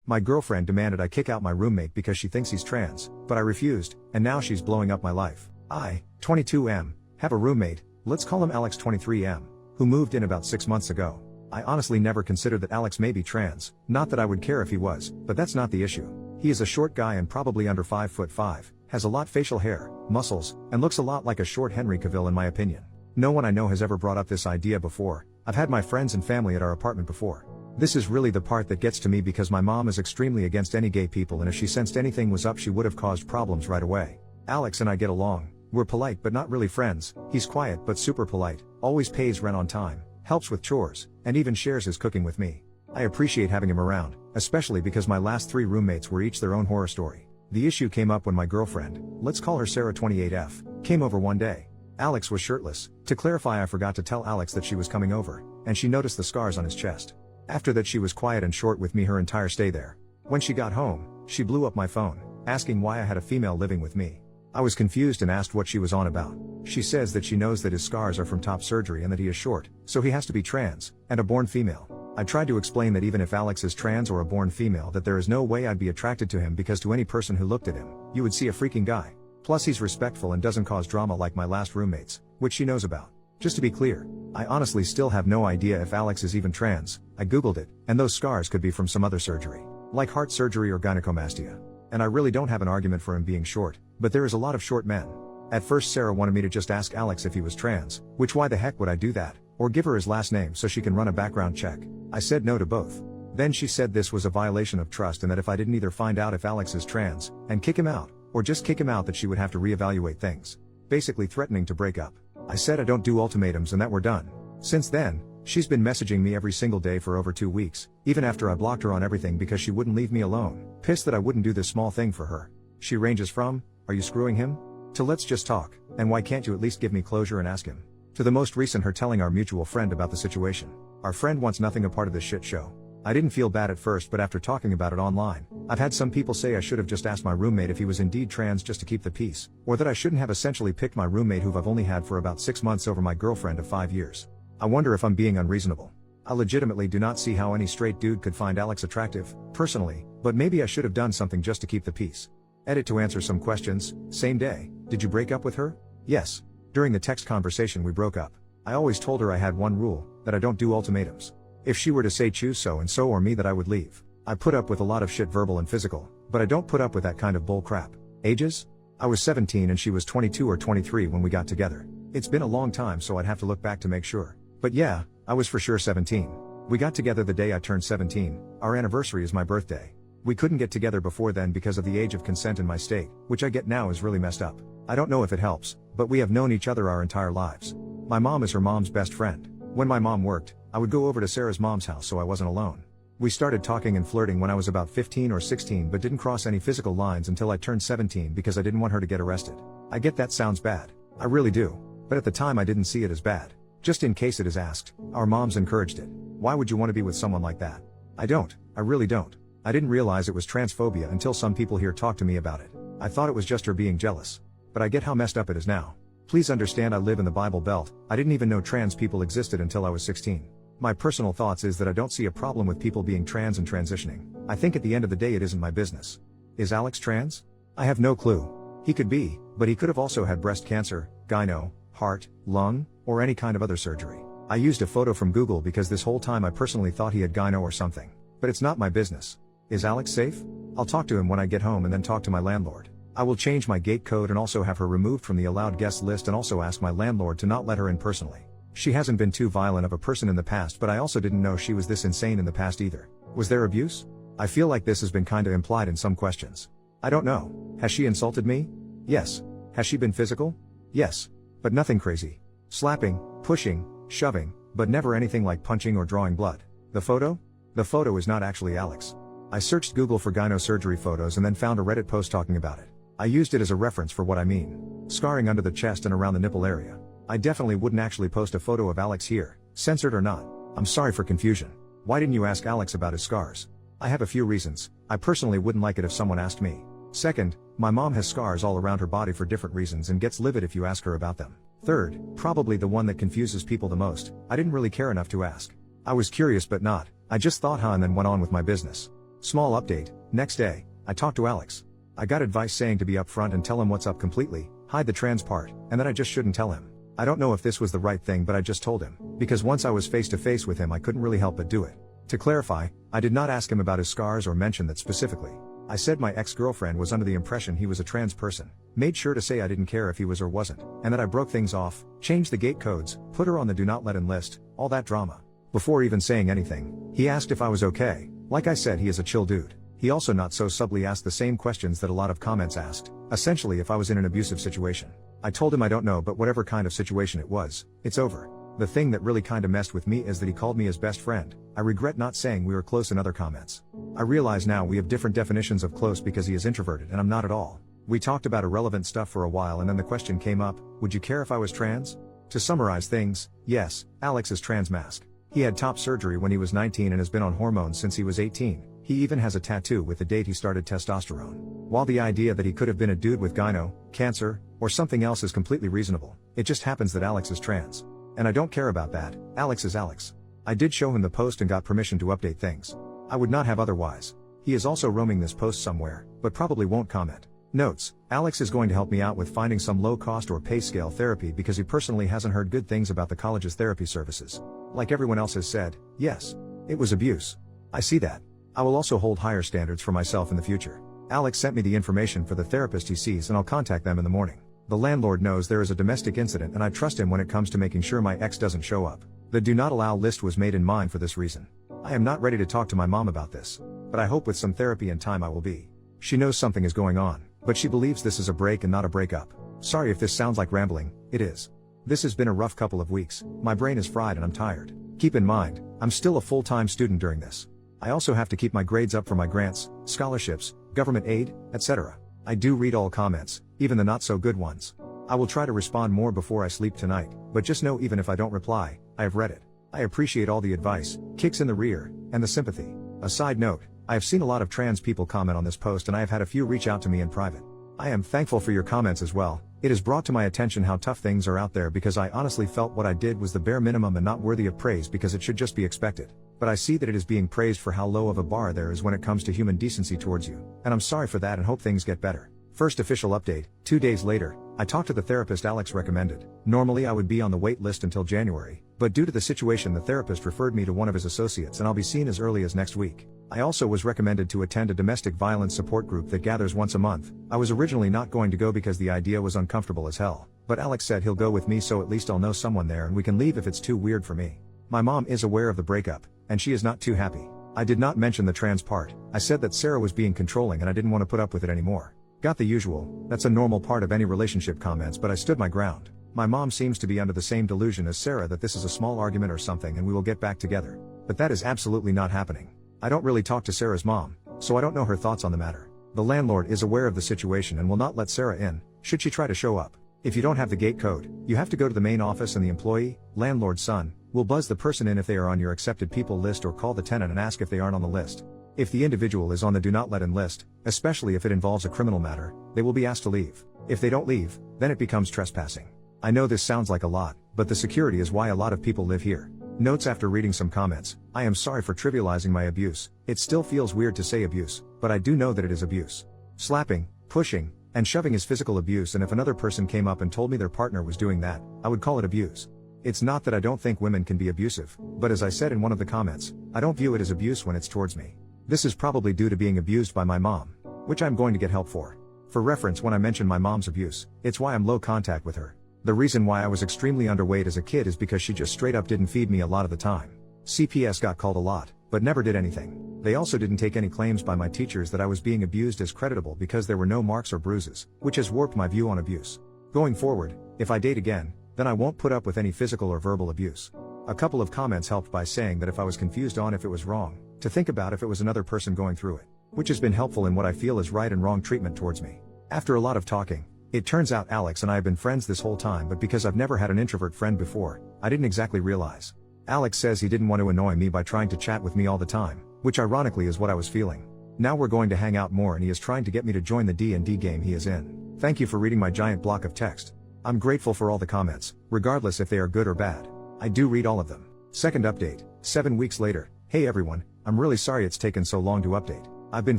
My girlfriend demanded I kick out my roommate because she thinks he's trans, but I refused, and now she's blowing up my life. I, 22M, have a roommate, let's call him Alex 23M, who moved in about 6 months ago. I honestly never considered that Alex may be trans, not that I would care if he was, but that's not the issue. He is a short guy and probably under 5'5", has a lot facial hair, muscles, and looks a lot like a short Henry Cavill in my opinion. No one I know has ever brought up this idea before. I've had my friends and family at our apartment before. This is really the part that gets to me because my mom is extremely against any gay people, and if she sensed anything was up she would have caused problems right away. Alex and I get along. We're polite but not really friends. He's quiet but super polite, always pays rent on time, helps with chores, and even shares his cooking with me. I appreciate having him around, especially because my last 3 roommates were each their own horror story. The issue came up when my girlfriend, let's call her Sarah 28F, came over one day. Alex was shirtless. To clarify, I forgot to tell Alex that she was coming over, and she noticed the scars on his chest. After that she was quiet and short with me her entire stay there. When she got home, she blew up my phone, asking why I had a female living with me. I was confused and asked what she was on about. She says that she knows that his scars are from top surgery and that he is short, so he has to be trans, and a born female. I tried to explain that even if Alex is trans or a born female that there is no way I'd be attracted to him because to any person who looked at him, you would see a freaking guy. Plus he's respectful and doesn't cause drama like my last roommates, which she knows about. Just to be clear, I honestly still have no idea if Alex is even trans. I googled it, and those scars could be from some other surgery, like heart surgery or gynecomastia. And I really don't have an argument for him being short, but there is a lot of short men. At first Sarah wanted me to just ask Alex if he was trans, which why the heck would I do that, or give her his last name so she can run a background check. I said no to both. Then she said this was a violation of trust and that if I didn't either find out if Alex is trans, and kick him out, or just kick him out that she would have to reevaluate things. Basically threatening to break up. I said I don't do ultimatums and that we're done. Since then, she's been messaging me every single day for over 2 weeks, even after I blocked her on everything because she wouldn't leave me alone, pissed that I wouldn't do this small thing for her. She ranges from, "Are you screwing him?" to "Let's just talk, and why can't you at least give me closure and ask him?" to the most recent her telling our mutual friend about the situation. Our friend wants nothing a part of this shit show. I didn't feel bad at first, but after talking about it online, I've had some people say I should have just asked my roommate if he was indeed trans just to keep the peace, or that I shouldn't have essentially picked my roommate who I've only had for about 6 months over my girlfriend of 5 years. I wonder if I'm being unreasonable. I legitimately do not see how any straight dude could find Alex attractive, personally, but maybe I should have done something just to keep the peace. Edit to answer some questions. Same day, did you break up with her? Yes. During the text conversation we broke up. I always told her I had one rule, that I don't do ultimatums. If she were to say choose so and so or me that I would leave. I put up with a lot of shit verbal and physical, but I don't put up with that kind of bull crap. Ages? I was 17 and she was 22 or 23 when we got together. It's been a long time so I'd have to look back to make sure. But yeah, I was for sure 17. We got together the day I turned 17, our anniversary is my birthday. We couldn't get together before then because of the age of consent in my state, which I get now is really messed up. I don't know if it helps, but we have known each other our entire lives. My mom is her mom's best friend. When my mom worked, I would go over to Sarah's mom's house so I wasn't alone. We started talking and flirting when I was about 15 or 16 but didn't cross any physical lines until I turned 17 because I didn't want her to get arrested. I get that sounds bad. I really do. But at the time I didn't see it as bad. Just in case it is asked, our moms encouraged it. Why would you want to be with someone like that? I don't. I really don't. I didn't realize it was transphobia until some people here talked to me about it. I thought it was just her being jealous. But I get how messed up it is now. Please understand I live in the Bible Belt. I didn't even know trans people existed until I was 16. My personal thoughts is that I don't see a problem with people being trans and transitioning. I think at the end of the day it isn't my business. Is Alex trans? I have no clue. He could be, but he could have also had breast cancer, gyno, heart, lung, or any kind of other surgery. I used a photo from Google because this whole time I personally thought he had gyno or something. But it's not my business. Is Alex safe? I'll talk to him when I get home and then talk to my landlord. I will change my gate code and also have her removed from the allowed guest list and also ask my landlord to not let her in personally. She hasn't been too violent of a person in the past, but I also didn't know she was this insane in the past either. Was there abuse? I feel like this has been kinda implied in some questions. I don't know. Has she insulted me? Yes. Has she been physical? Yes. But nothing crazy. Slapping, pushing, shoving, but never anything like punching or drawing blood. The photo? The photo is not actually Alex. I searched Google for gyno surgery photos and then found a Reddit post talking about it. I used it as a reference for what I mean. Scarring under the chest and around the nipple area. I definitely wouldn't actually post a photo of Alex here, censored or not. I'm sorry for confusion. Why didn't you ask Alex about his scars? I have a few reasons. I personally wouldn't like it if someone asked me. Second, my mom has scars all around her body for different reasons and gets livid if you ask her about them. Third, probably the one that confuses people the most, I didn't really care enough to ask. I was curious but not, I just thought and then went on with my business. Small update, next day, I talked to Alex. I got advice saying to be upfront and tell him what's up completely, hide the trans part, and that I just shouldn't tell him. I don't know if this was the right thing, but I just told him, because once I was face to face with him I couldn't really help but do it. To clarify, I did not ask him about his scars or mention that specifically. I said my ex-girlfriend was under the impression he was a trans person, made sure to say I didn't care if he was or wasn't, and that I broke things off, changed the gate codes, put her on the do not let in list, all that drama. Before even saying anything, he asked if I was okay. Like I said, he is a chill dude. He also not so subtly asked the same questions that a lot of comments asked, essentially if I was in an abusive situation. I told him I don't know, but whatever kind of situation it was, it's over. The thing that really kinda messed with me is that he called me his best friend. I regret not saying we were close in other comments. I realize now we have different definitions of close because he is introverted and I'm not at all. We talked about irrelevant stuff for a while and then the question came up, would you care if I was trans? To summarize things, yes, Alex is trans mask. He had top surgery when he was 19 and has been on hormones since he was 18. He even has a tattoo with the date he started testosterone. While the idea that he could have been a dude with gyno, cancer, or something else is completely reasonable, it just happens that Alex is trans. And I don't care about that, Alex is Alex. I did show him the post and got permission to update things. I would not have otherwise. He is also roaming this post somewhere, but probably won't comment. Notes, Alex is going to help me out with finding some low-cost or pay scale therapy because he personally hasn't heard good things about the college's therapy services. Like everyone else has said, yes, it was abuse. I see that. I will also hold higher standards for myself in the future. Alex sent me the information for the therapist he sees and I'll contact them in the morning. The landlord knows there is a domestic incident and I trust him when it comes to making sure my ex doesn't show up. The do not allow list was made in mind for this reason. I am not ready to talk to my mom about this, but I hope with some therapy and time I will be. She knows something is going on, but she believes this is a break and not a breakup. Sorry if this sounds like rambling, it is. This has been a rough couple of weeks, my brain is fried and I'm tired. Keep in mind, I'm still a full-time student during this. I also have to keep my grades up for my grants, scholarships, government aid, etc. I do read all comments, even the not so good ones. I will try to respond more before I sleep tonight, but just know even if I don't reply, I have read it. I appreciate all the advice, kicks in the rear, and the sympathy. A side note, I have seen a lot of trans people comment on this post and I have had a few reach out to me in private. I am thankful for your comments as well. It has brought to my attention how tough things are out there because I honestly felt what I did was the bare minimum and not worthy of praise because it should just be expected. But I see that it is being praised for how low of a bar there is when it comes to human decency towards you, and I'm sorry for that and hope things get better. First official update, 2 days later, I talked to the therapist Alex recommended. Normally I would be on the wait list until January, but due to the situation the therapist referred me to one of his associates and I'll be seen as early as next week. I also was recommended to attend a domestic violence support group that gathers once a month. I was originally not going to go because the idea was uncomfortable as hell, but Alex said he'll go with me so at least I'll know someone there and we can leave if it's too weird for me. My mom is aware of the breakup, and she is not too happy. I did not mention the trans part. I said that Sarah was being controlling and I didn't want to put up with it anymore. Got the usual, that's a normal part of any relationship comments, but I stood my ground. My mom seems to be under the same delusion as Sarah that this is a small argument or something and we will get back together. But that is absolutely not happening. I don't really talk to Sarah's mom, so I don't know her thoughts on the matter. The landlord is aware of the situation and will not let Sarah in, should she try to show up. If you don't have the gate code, you have to go to the main office and the employee, landlord's son, will buzz the person in if they are on your accepted people list or call the tenant and ask if they aren't on the list. If the individual is on the do not let in list, especially if it involves a criminal matter, they will be asked to leave. If they don't leave, then it becomes trespassing. I know this sounds like a lot, but the security is why a lot of people live here. Notes after reading some comments, I am sorry for trivializing my abuse. It still feels weird to say abuse, but I do know that it is abuse. Slapping, pushing, and shoving is physical abuse, and if another person came up and told me their partner was doing that, I would call it abuse. It's not that I don't think women can be abusive, but as I said in one of the comments, I don't view it as abuse when it's towards me. This is probably due to being abused by my mom, which I'm going to get help for. For reference, when I mention my mom's abuse, it's why I'm low contact with her. The reason why I was extremely underweight as a kid is because she just straight up didn't feed me a lot of the time. CPS got called a lot, but never did anything. They also didn't take any claims by my teachers that I was being abused as creditable because there were no marks or bruises, which has warped my view on abuse. Going forward, if I date again, then I won't put up with any physical or verbal abuse. A couple of comments helped by saying that if I was confused on if it was wrong, to think about if it was another person going through it, which has been helpful in what I feel is right and wrong treatment towards me. After a lot of talking, it turns out Alex and I have been friends this whole time, but because I've never had an introvert friend before, I didn't exactly realize. Alex says he didn't want to annoy me by trying to chat with me all the time, which ironically is what I was feeling. Now we're going to hang out more and he is trying to get me to join the D&D game he is in. Thank you for reading my giant block of text. I'm grateful for all the comments, regardless if they are good or bad. I do read all of them. Second update, 7 weeks later. Hey everyone, I'm really sorry it's taken so long to update. I've been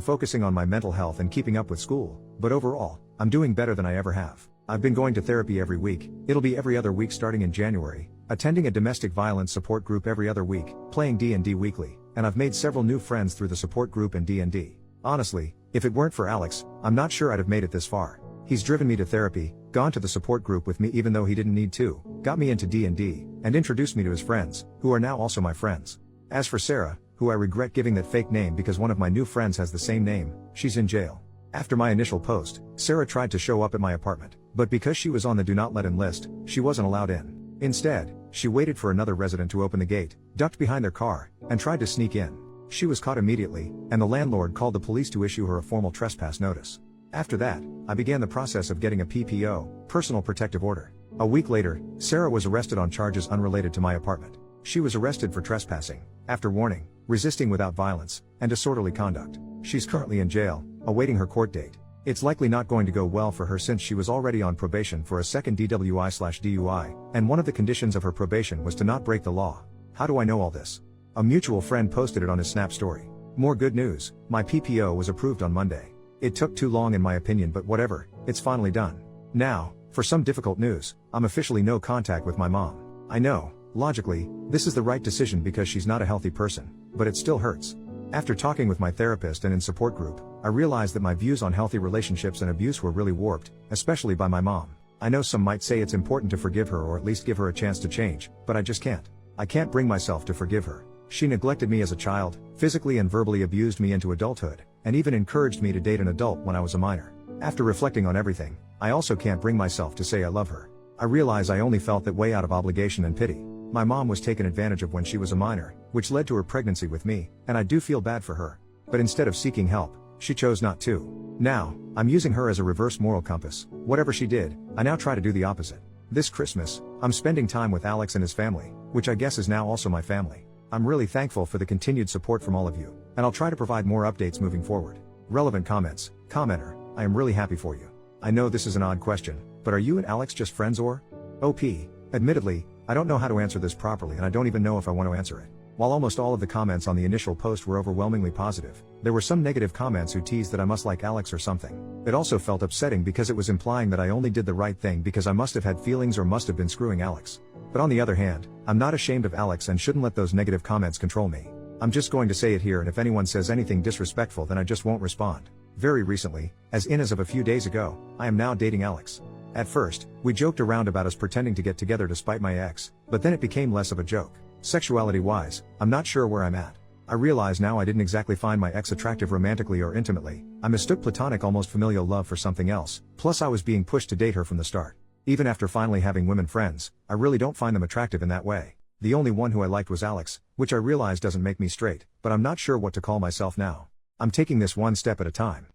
focusing on my mental health and keeping up with school, but overall, I'm doing better than I ever have. I've been going to therapy every week, it'll be every other week starting in January, attending a domestic violence support group every other week, playing D&D weekly, and I've made several new friends through the support group and D&D. Honestly, if it weren't for Alex, I'm not sure I'd have made it this far. He's driven me to therapy, gone to the support group with me even though he didn't need to, got me into D&D, and introduced me to his friends, who are now also my friends. As for Sarah, who I regret giving that fake name because one of my new friends has the same name, she's in jail. After my initial post, Sarah tried to show up at my apartment, but because she was on the do not let in list, she wasn't allowed in. Instead, she waited for another resident to open the gate, ducked behind their car, and tried to sneak in. She was caught immediately, and the landlord called the police to issue her a formal trespass notice. After that, I began the process of getting a PPO, personal protective order. A week later, Sarah was arrested on charges unrelated to my apartment. She was arrested for trespassing, after warning, resisting without violence, and disorderly conduct. She's currently in jail, awaiting her court date. It's likely not going to go well for her since she was already on probation for a second DWI/DUI, and one of the conditions of her probation was to not break the law. How do I know all this? A mutual friend posted it on his Snap story. More good news, my PPO was approved on Monday. It took too long in my opinion, but whatever, it's finally done. Now, for some difficult news, I'm officially no contact with my mom. I know, logically, this is the right decision because she's not a healthy person, but it still hurts. After talking with my therapist and in support group, I realized that my views on healthy relationships and abuse were really warped, especially by my mom. I know some might say it's important to forgive her or at least give her a chance to change, but I just can't. I can't bring myself to forgive her. She neglected me as a child, physically and verbally abused me into adulthood, and even encouraged me to date an adult when I was a minor. After reflecting on everything, I also can't bring myself to say I love her. I realize I only felt that way out of obligation and pity. My mom was taken advantage of when she was a minor, which led to her pregnancy with me, and I do feel bad for her. But instead of seeking help, she chose not to. Now, I'm using her as a reverse moral compass. Whatever she did, I now try to do the opposite. This Christmas, I'm spending time with Alex and his family, which I guess is now also my family. I'm really thankful for the continued support from all of you, and I'll try to provide more updates moving forward. Relevant comments. Commenter, I am really happy for you. I know this is an odd question, but are you and Alex just friends or? OP. Admittedly, I don't know how to answer this properly and I don't even know if I want to answer it. While almost all of the comments on the initial post were overwhelmingly positive, there were some negative comments who teased that I must like Alex or something. It also felt upsetting because it was implying that I only did the right thing because I must have had feelings or must have been screwing Alex. But on the other hand, I'm not ashamed of Alex and shouldn't let those negative comments control me. I'm just going to say it here, and if anyone says anything disrespectful then I just won't respond. Very recently, as of a few days ago, I am now dating Alex. At first, we joked around about us pretending to get together despite my ex, but then it became less of a joke. Sexuality-wise, I'm not sure where I'm at. I realize now I didn't exactly find my ex attractive romantically or intimately. I mistook platonic, almost familial love for something else, plus I was being pushed to date her from the start. Even after finally having women friends, I really don't find them attractive in that way. The only one who I liked was Alex, which I realize doesn't make me straight, but I'm not sure what to call myself now. I'm taking this one step at a time.